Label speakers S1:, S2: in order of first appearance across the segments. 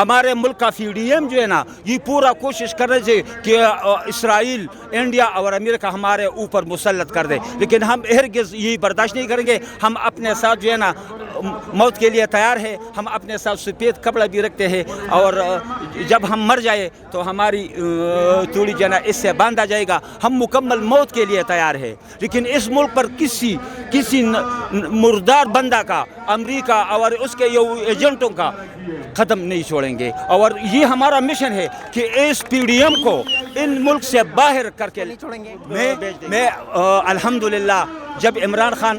S1: ہمارے ملک کا FDM جو ہے نا یہ پورا کوشش کر رہے تھے کہ اسرائیل، انڈیا اور امریکہ ہمارے اوپر مسلط کر دے، لیکن ہم ہرگز یہ برداشت نہیں کریں گے۔ ہم اپنے ساتھ جو ہے نا موت کے لیے تیار ہے، ہم اپنے ساتھ سفید کپڑا بھی رکھتے ہیں، اور جب ہم مر جائے تو ہماری توڑی جو ہے نا اس سے باندھا جائے گا۔ ہم مکمل موت کے لیے تیار ہے، لیکن اس ملک پر کسی مردار بندہ کا، امریکہ اور اس کے ایجنٹوں کا قدم نہیں چھوڑیں گے، اور یہ ہمارا مشن ہے کہ اس FDM کو ان ملک سے باہر کر کے میں الحمدللہ جب عمران خان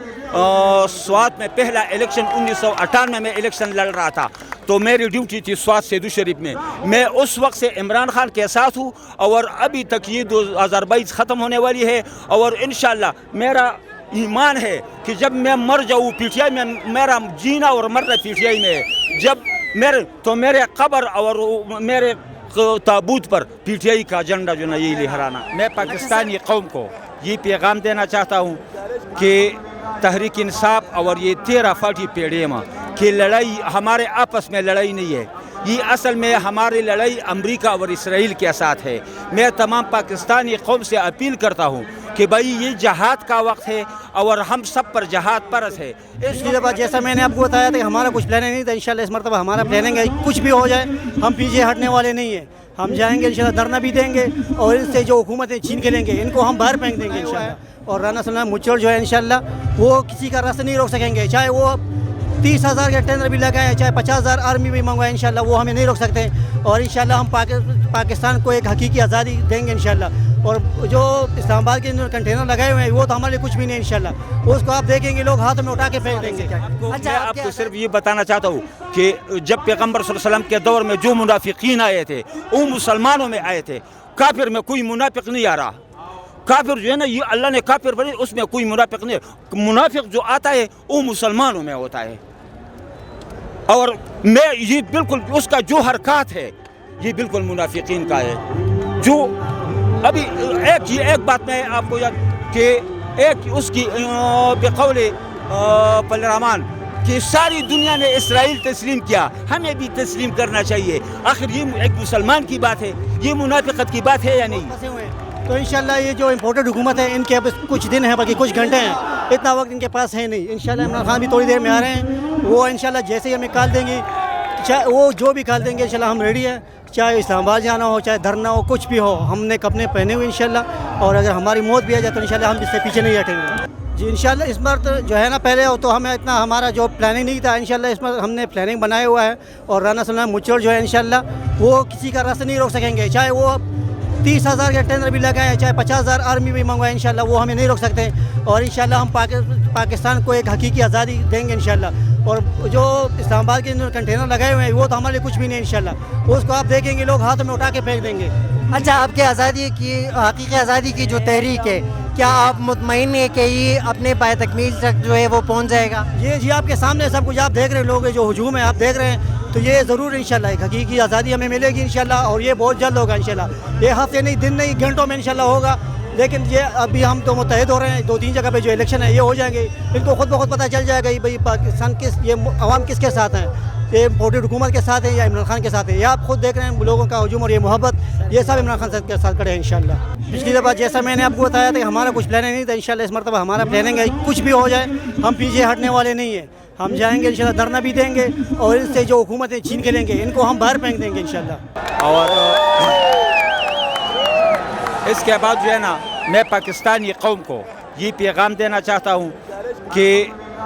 S1: سوات میں پہلا الیکشن 1998 میں الیکشن لڑ رہا تھا تو میری ڈیوٹی تھی سوات سیدو شریف میں اس وقت سے عمران خان کے ساتھ ہوں، اور ابھی تک یہ 2022 ختم ہونے والی ہے، اور انشاءاللہ میرا ایمان ہے کہ جب میں مر جاؤں PTI میں، میرا جینا اور مرنا PTI میں ہے، جب میرے قبر اور میرے تابوت پر PTI کا جھنڈا جو نا یہ لہرانا۔ میں پاکستانی قوم کو یہ پیغام دینا چاہتا ہوں کہ تحریک انصاف اور یہ 1340 PDM کی لڑائی ہمارے آپس میں لڑائی نہیں ہے، یہ اصل میں ہماری لڑائی امریکہ اور اسرائیل کے ساتھ ہے۔ میں تمام پاکستانی قوم سے اپیل کرتا ہوں کہ بھائی یہ جہاد کا وقت ہے اور ہم سب پر جہاد پرس ہے۔
S2: اس کے بعد جیسا میں نے آپ کو بتایا تھا کہ ہمارا کچھ پلاننگ نہیں تھا، انشاءاللہ اس مرتبہ ہمارا پلاننگ ہے، کچھ بھی ہو جائے ہم پیچھے ہٹنے والے نہیں ہیں، ہم جائیں گے انشاءاللہ، دھرنا بھی دیں گے، اور ان سے جو حکومتیں چھین کے لیں گے ان کو ہم باہر پھینک دیں گے انشاءاللہ۔ اور رانا سلمان مچھڑ جو ہے انشاءاللہ وہ کسی کا راستہ نہیں روک سکیں گے، چاہے وہ 30,000 کا ٹینڈر بھی لگائیں، چاہے 50,000 آرمی بھی منگوائیں، انشاءاللہ وہ ہمیں نہیں روک سکتے، اور انشاءاللہ ہم پاکستان کو ایک حقیقی آزادی دیں گے انشاءاللہ۔ اور جو اسلام آباد کے اندر کنٹینر لگائے ہوئے ہیں وہ تو ہمارے لیے کچھ بھی نہیں انشاءاللہ، اس کو آپ دیکھیں گے لوگ ہاتھ میں اٹھا کے پھینک دیں گے۔
S1: میں آپ کو صرف یہ بتانا چاہتا ہوں کہ جب پیغمبر صلی اللہ علیہ وسلم کے دور میں جو منافقین آئے تھے وہ مسلمانوں میں آئے تھے، کافر میں کوئی منافق نہیں آ رہا۔ کافر جو ہے نا یہ اللہ نے کافر بنے، اس میں کوئی منافق نہیں ہے، منافق جو آتا ہے وہ مسلمانوں میں ہوتا ہے، اور میں یہ بالکل اس کا جو حرکات ہے یہ بالکل منافقین کا ہے۔ جو ابھی ایک بات میں آپ کو یاد کہ ایک اس کی بقول پلرامان کہ ساری دنیا نے اسرائیل تسلیم کیا، ہمیں بھی تسلیم کرنا چاہیے۔ آخر یہ ایک مسلمان کی بات ہے، یہ منافقت کی بات ہے یا نہیں؟
S2: تو انشاءاللہ یہ جو امپورٹڈ حکومت ہے ان کے اب کچھ دن ہیں، بلکہ کچھ گھنٹے ہیں، اتنا وقت ان کے پاس ہے نہیں۔ انشاءاللہ عمران خان بھی تھوڑی دیر میں آ رہے ہیں، وہ انشاءاللہ جیسے ہی ہمیں کال دیں گے، چاہے وہ جو بھی کال دیں گے انشاءاللہ ہم ریڈی ہیں، چاہے اسلام آباد جانا ہو، چاہے دھرنا ہو، کچھ بھی ہو، ہم نے کپڑے پہنے ہوئے انشاءاللہ، اور اگر ہماری موت بھی آ جائے تو انشاءاللہ ہم اس سے پیچھے نہیں ہٹیں گے۔ جی انشاءاللہ اس مرت جو ہے نا پہلے تو ہمیں اتنا ہمارا جو پلاننگ نہیں تھا، انشاءاللہ اس مرت ہم نے پلاننگ بنایا ہوا ہے، اور رانا سلمان مچھڑ جو ہے انشاءاللہ وہ کسی کا راستہ نہیں روک سکیں گے، چاہے وہ 30,000 کا ٹینڈر بھی لگائیں، چاہے 50,000 آرمی بھی منگوائیں، انشاءاللہ وہ ہمیں نہیں روک سکتے، اور انشاءاللہ ہم پاکستان کو ایک حقیقی آزادی دیں گے انشاءاللہ۔ اور جو اسلام آباد کے اندر کنٹینر لگائے ہوئے ہیں وہ تو ہمارے لیے کچھ بھی نہیں انشاءاللہ، اس کو آپ دیکھیں گے لوگ ہاتھ میں اٹھا کے پھینک دیں گے۔
S3: اچھا، آپ کے آزادی کی حقیقی آزادی کی جو تحریک ہے، کیا آپ مطمئن ہیں کہ یہ اپنے پائے تکمیل تک جو ہے وہ پہنچ جائے گا؟
S2: جی آپ کے سامنے سب کچھ آپ دیکھ رہے ہیں، لوگ جو ہجوم ہے آپ دیکھ رہے ہیں، تو یہ ضرور انشاءاللہ ایک حقیقی آزادی ہمیں ملے گی انشاءاللہ، اور یہ بہت جلد ہوگا انشاءاللہ، یہ ہفتے نہیں، دن نہیں، گھنٹوں میں انشاءاللہ ہوگا۔ لیکن یہ ابھی ہم تو متحد ہو رہے ہیں، 2-3 جگہ پہ جو الیکشن ہے یہ ہو جائیں گے، ان کو خود بخود پتہ چل جائے گا بھائی پاکستان یہ عوام کس کے ساتھ ہیں، یہ امپورٹڈ حکومت کے ساتھ ہیں یا عمران خان کے ساتھ ہیں۔ یہ آپ خود دیکھ رہے ہیں لوگوں کا ہجوم اور یہ محبت، یہ سب عمران خان کے ساتھ کھڑے ہیں انشاءاللہ۔ پچھلی دفعہ جیسا میں نے آپ کو بتایا تھا کہ ہمارا کچھ پلاننگ نہیں تھا، انشاءاللہ اس مرتبہ ہمارا پلاننگ ہے، کچھ بھی ہو جائے ہم پیچھے ہٹنے والے نہیں ہیں، ہم جائیں گے انشاءاللہ، دھرنا بھی دیں گے، اور ان سے جو حکومتیں چھین کے لیں گے ان کو ہم باہر پھینک دیں گے انشاءاللہ۔
S1: اور اس کے بعد جو ہے نا میں پاکستانی قوم کو یہ پیغام دینا چاہتا ہوں کہ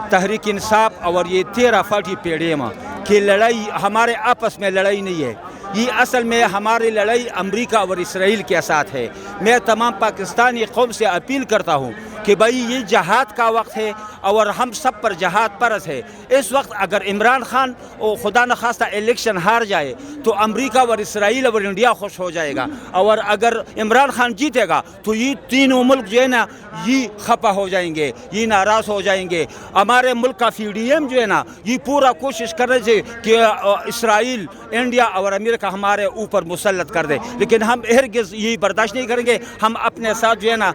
S1: تحریک انصاف اور یہ 1340 PDM کی لڑائی ہمارے آپس میں لڑائی نہیں ہے، یہ اصل میں ہماری لڑائی امریکہ اور اسرائیل کے ساتھ ہے۔ میں تمام پاکستانی قوم سے اپیل کرتا ہوں کہ بھائی یہ جہاد کا وقت ہے اور ہم سب پر جہاد پرس ہے۔ اس وقت اگر عمران خان اور خدا نخواستہ الیکشن ہار جائے تو امریکہ اور اسرائیل اور انڈیا خوش ہو جائے گا، اور اگر عمران خان جیتے گا تو یہ تینوں ملک جو ہے نا یہ خفا ہو جائیں گے، یہ ناراض ہو جائیں گے۔ ہمارے ملک کا FDM جو ہے نا یہ پورا کوشش کر رہے تھے کہ اسرائیل، انڈیا اور امریکہ ہمارے اوپر مسلط کر دے، لیکن ہم ہرگز یہ برداشت نہیں کریں گے۔ ہم اپنے ساتھ جو ہے نا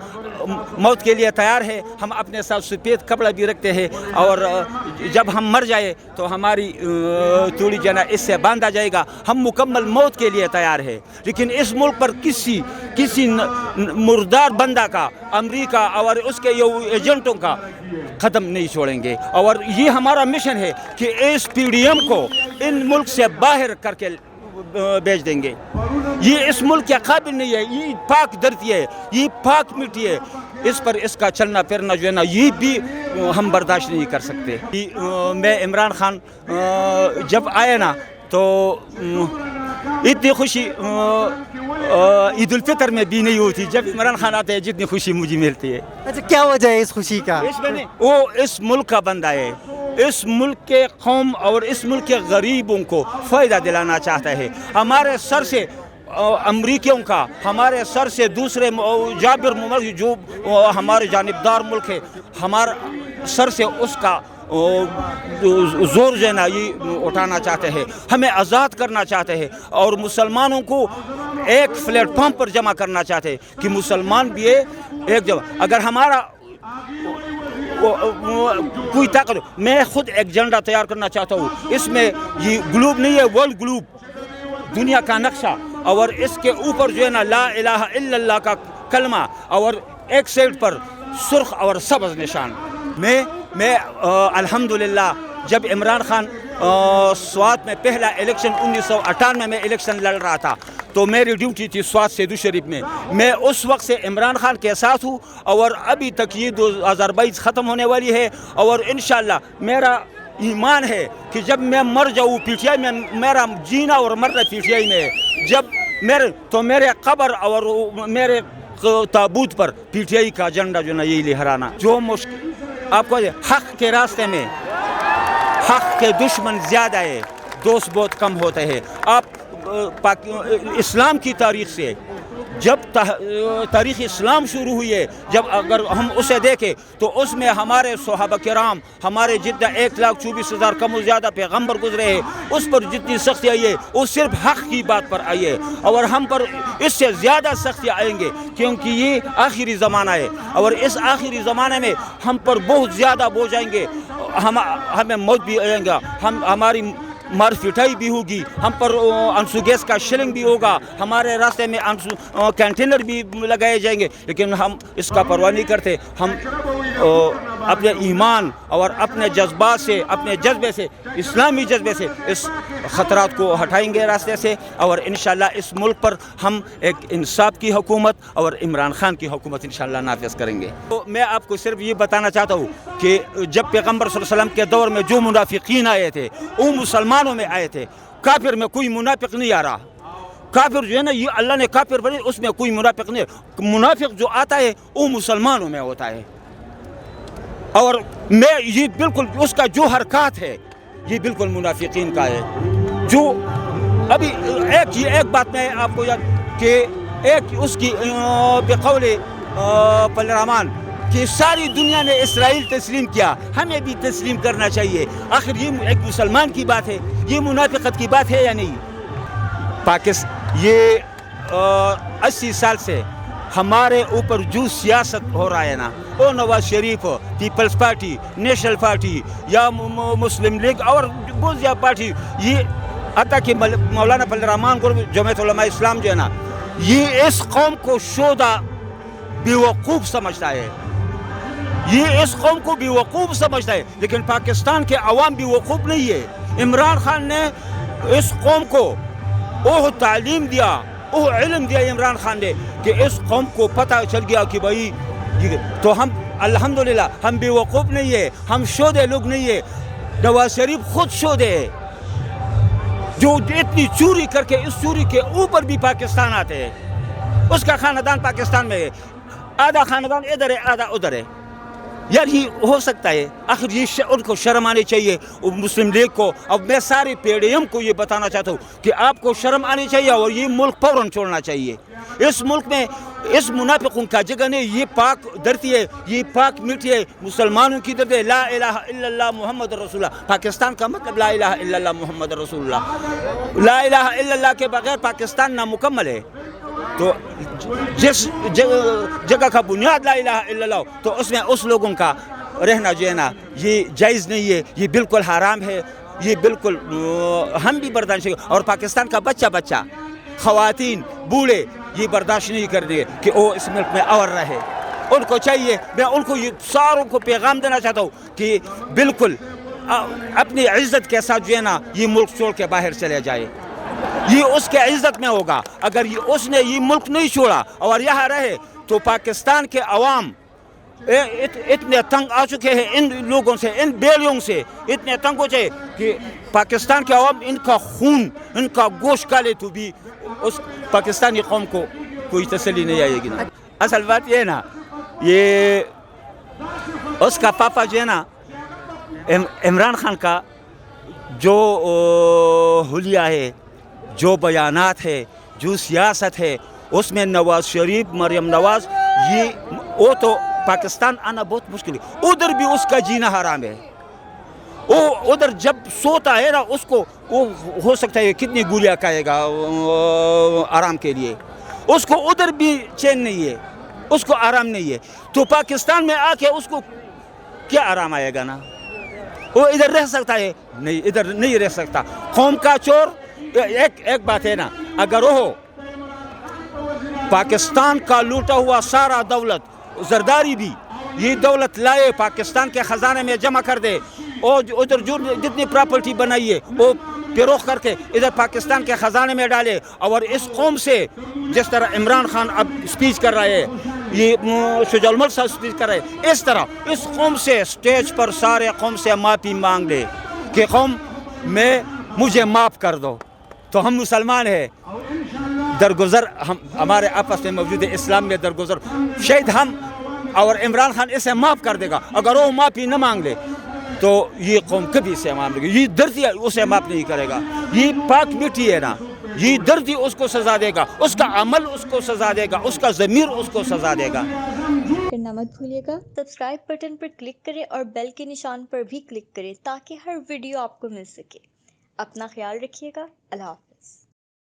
S1: موت کے لیے تیار ہے، ہم اپنے ساتھ سفید کپڑا بھی رکھتے ہیں، اور جب ہم مر جائے تو ہماری توڑی جو ہے نا اس سے باندھا جائے گا۔ ہم مکمل موت کے لیے تیار ہے، لیکن اس ملک پر کسی مردار بندہ کا امریکہ اور اس کے ایجنٹوں کا قدم نہیں چھوڑیں گے، اور یہ ہمارا مشن ہے کہ اس پی ڈی ایم کو ان ملک سے باہر کر کے بیچ دیں گے۔ یہ اس ملک کے قابل نہیں ہے، یہ پاک دھرتی ہے، یہ پاک مٹی ہے، اس پر اس کا چلنا پھرنا جو ہے نا یہ بھی ہم برداشت نہیں کر سکتے۔ میں عمران خان جب آئے نا تو اتنی خوشی عید الفطر میں بھی نہیں ہوتی جب عمران خان آتے ہیں جتنی خوشی مجھے ملتی ہے۔
S3: اچھا کیا وجہ ہے اس خوشی کا؟
S1: وہ اس ملک کا بندہ ہے، اس ملک کے قوم اور اس ملک کے غریبوں کو فائدہ دلانا چاہتا ہے۔ ہمارے سر سے امریکیوں کا، ہمارے سر سے دوسرے جابر ملک جو ہمارے جانبدار ملک ہے، ہمارے سر سے اس کا زور جو ہے نا یہ اٹھانا چاہتے ہیں، ہمیں آزاد کرنا چاہتے ہیں اور مسلمانوں کو ایک پلیٹ فارم پر جمع کرنا چاہتے ہیں کہ مسلمان بھی ایک جمع۔ اگر ہمارا کوئی طاقت، میں خود ایک جھنڈا تیار کرنا چاہتا ہوں، اس میں یہ گلوب نہیں ہے، ورلڈ گلوب، دنیا کا نقشہ، اور اس کے اوپر جو ہے نا لا الہ الا اللہ کا کلمہ، اور ایک سائڈ پر سرخ اور سبز نشان۔ میں الحمدللہ جب عمران خان سوات میں پہلا الیکشن 1998 میں الیکشن لڑ رہا تھا تو میری ڈیوٹی تھی سوات سیدو شریف میں اس وقت سے عمران خان کے ساتھ ہوں، اور ابھی تک یہ 2022 ختم ہونے والی ہے، اور انشاءاللہ میرا ایمان ہے کہ جب میں مر جاؤں پی ٹی آئی میں، میرا جینا اور مرنا پی ٹی آئی میں ہے، جب میرے قبر اور میرے تابوت پر پی ٹی آئی کا جھنڈا جو نا یہی لہرانا۔ جو مشکل آپ کو حق کے راستے میں حق کے دشمن زیادہ ہے، دوست بہت کم ہوتے ہیں۔ آپ اسلام کی تاریخ سے جب تاریخ اسلام شروع ہوئی ہے، جب اگر ہم اسے دیکھیں تو اس میں ہمارے صحابہ کرام، ہمارے جتنا 1,24,000 کم و زیادہ پیغمبر گزرے ہیں، اس پر جتنی سختی آئی ہے وہ صرف حق کی بات پر آئی ہے، اور ہم پر اس سے زیادہ سختی آئیں گے کیونکہ یہ آخری زمانہ ہے، اور اس آخری زمانے میں ہم پر بہت زیادہ بوجھ آئیں گے، ہمیں موت بھی آئیں گا، ہماری مار پٹائی بھی ہوگی، ہم پر انسو گیس کا شلنگ بھی ہوگا، ہمارے راستے میں کنٹینر بھی لگائے جائیں گے، لیکن ہم اس کا پرواہ نہیں کرتے۔ ہم اپنے ایمان اور اپنے جذبات سے، اپنے جذبے سے، اسلامی جذبے سے اس خطرات کو ہٹائیں گے راستے سے، اور انشاءاللہ اس ملک پر ہم ایک انصاف کی حکومت اور عمران خان کی حکومت انشاءاللہ نافذ کریں گے۔ تو میں آپ کو صرف یہ بتانا چاہتا ہوں کہ جب پیغمبر صلی اللہ علیہ وسلم کے دور میں جو منافقین آئے تھے وہ مسلمانوں میں آئے تھے، کافر میں کوئی منافق نہیں آ رہا۔ کافر جو ہے نا یہ اللہ نے کافر بنے، اس میں کوئی منافق نہیں ہے، منافق جو آتا ہے وہ مسلمانوں میں ہوتا ہے، اور میں یہ بالکل اس کا جو حرکات ہے یہ بالکل منافقین کا ہے۔ جو ابھی ایک بات میں آپ کو یاد کہ ایک اس کی بقول پلرامان کہ ساری دنیا نے اسرائیل تسلیم کیا، ہمیں بھی تسلیم کرنا چاہیے۔ آخر یہ ایک مسلمان کی بات ہے، یہ منافقت کی بات ہے یا نہیں؟ یہ 80 سال سے ہمارے اوپر جو سیاست ہو رہا ہے نا، وہ Nawaz Sharif, Peoples party, national party یا مسلم لیگ اور بہت زیادہ پارٹی، یہ حتیٰ کہ مولانا فضل الرحمان جمعیت علماء اسلام جو ہے نا، یہ اس قوم کو شودہ بیوقوف سمجھتا ہے، یہ اس قوم کو بیوقوف سمجھتا ہے، لیکن پاکستان کے عوام بیوقوف نہیں ہے۔ عمران خان نے اس قوم کو وہ تعلیم دیا، وہ علم دیا عمران خان نے کہ اس قوم کو پتہ چل گیا کہ بھائی، تو ہم الحمدللہ ہم بیوقوف نہیں ہے، ہم شودے لوگ نہیں ہے۔ نواز شریف خود شودے ہے جو اتنی چوری کر کے اس چوری کے اوپر بھی پاکستان آتے ہیں، اس کا خاندان پاکستان میں ہے، آدھا خاندان ادھر ہے آدھا ادھر ہے۔ یار یہ ہو سکتا ہے؟ آخر یہ ان کو شرم آنی چاہیے، مسلم لیگ کو۔ اب میں سارے پی ڈی ایم کو یہ بتانا چاہتا ہوں کہ آپ کو شرم آنی چاہیے اور یہ ملک فوراً چھوڑنا چاہیے۔ اس ملک میں اس منافقوں کا جگہ نہیں، یہ پاک دھرتی ہے، یہ پاک مٹی ہے، مسلمانوں کی دھرتی ہے۔ لا الہ الا اللہ محمد رسول اللہ، پاکستان کا مطلب لا الہ الا اللہ محمد رسول اللہ۔ لا الہ الا اللہ کے بغیر پاکستان نامکمل ہے۔ تو جس جگہ کا بنیاد لا الہ الا اللہ، تو اس میں اس لوگوں کا رہنا جو ہے نا یہ جائز نہیں ہے، یہ بالکل حرام ہے۔ یہ بالکل ہم بھی برداشت نہیں، اور پاکستان کا بچہ بچہ، خواتین، بوڑھے یہ برداشت نہیں کریں گے کہ وہ اس ملک میں اور رہے. ان کو چاہیے، میں ان کو یہ ساروں کو پیغام دینا چاہتا ہوں کہ بالکل اپنی عزت کے ساتھ جو ہے نا یہ ملک چھوڑ کے باہر چلے جائے. یہ اس کے عزت میں ہوگا. اگر اس نے یہ ملک نہیں چھوڑا اور یہاں رہے تو پاکستان کے عوام اتنے تنگ آ چکے ہیں ان لوگوں سے، ان بیلیوں سے اتنے تنگ ہو جائے کہ پاکستان کے عوام ان کا خون، ان کا گوشت کھا لے تو بھی اس پاکستانی قوم کو کوئی تسلی نہیں آئے گی. نا اصل بات یہ ہے نا، یہ اس کا پاپا جو ہے نا عمران خان کا جو حلیہ ہے، جو بیانات ہے، جو سیاست ہے، اس میں نواز شریف، مریم نواز، یہ وہ تو پاکستان آنا بہت مشکل ہے. ادھر بھی اس کا جینا حرام ہے. وہ ادھر جب سوتا ہے نا اس کو وہ ہو سکتا ہے کتنی گولیاں کھائے گا آرام کے لیے. اس کو ادھر بھی چین نہیں ہے، اس کو آرام نہیں ہے. تو پاکستان میں آ کے اس کو کیا آرام آئے گا نا؟ وہ ادھر رہ سکتا ہے؟ نہیں، ادھر نہیں رہ سکتا. قوم کا چور ایک بات ہے نا، اگر وہ پاکستان کا لوٹا ہوا سارا دولت، زرداری بھی یہ دولت لائے پاکستان کے خزانے میں جمع کر دے، اور ادھر جو جتنی پراپرٹی بنائی ہے وہ فروخت کر کے ادھر پاکستان کے خزانے میں ڈالے، اور اس قوم سے جس طرح عمران خان اب اسپیچ کر رہے ہیں، یہ شجاع الملک صاحب اسپیچ کر رہے ہیں، اس طرح اس قوم سے اسٹیج پر سارے قوم سے معافی مانگ لے کہ قوم میں مجھے معاف کر دو. تو ہم مسلمان ہیں، درگزر ہمارے آپس میں موجود ہے، اسلام میں درگزر شاید ہم اور عمران خان اسے معاف کر دے گا. اگر وہ معافی نہ مانگ لے تو یہ قوم کبھی اسے معاف نہیں کرے گی. یہ دھرتی اسے معاف نہیں کرے گا. یہ پاک مٹی ہے نا، یہ دھرتی اس کو سزا دے گا، اس کا عمل اس کو سزا دے گا، اس کا ضمیر اس کو سزا دے گا.
S4: کرنا مت بھولیے گا. سبسکرائب بٹن پر کلک کریں اور بیل کے نشان پر بھی کلک کریں تاکہ ہر ویڈیو آپ کو مل سکے. اپنا خیال رکھیے گا. اللہ حافظ.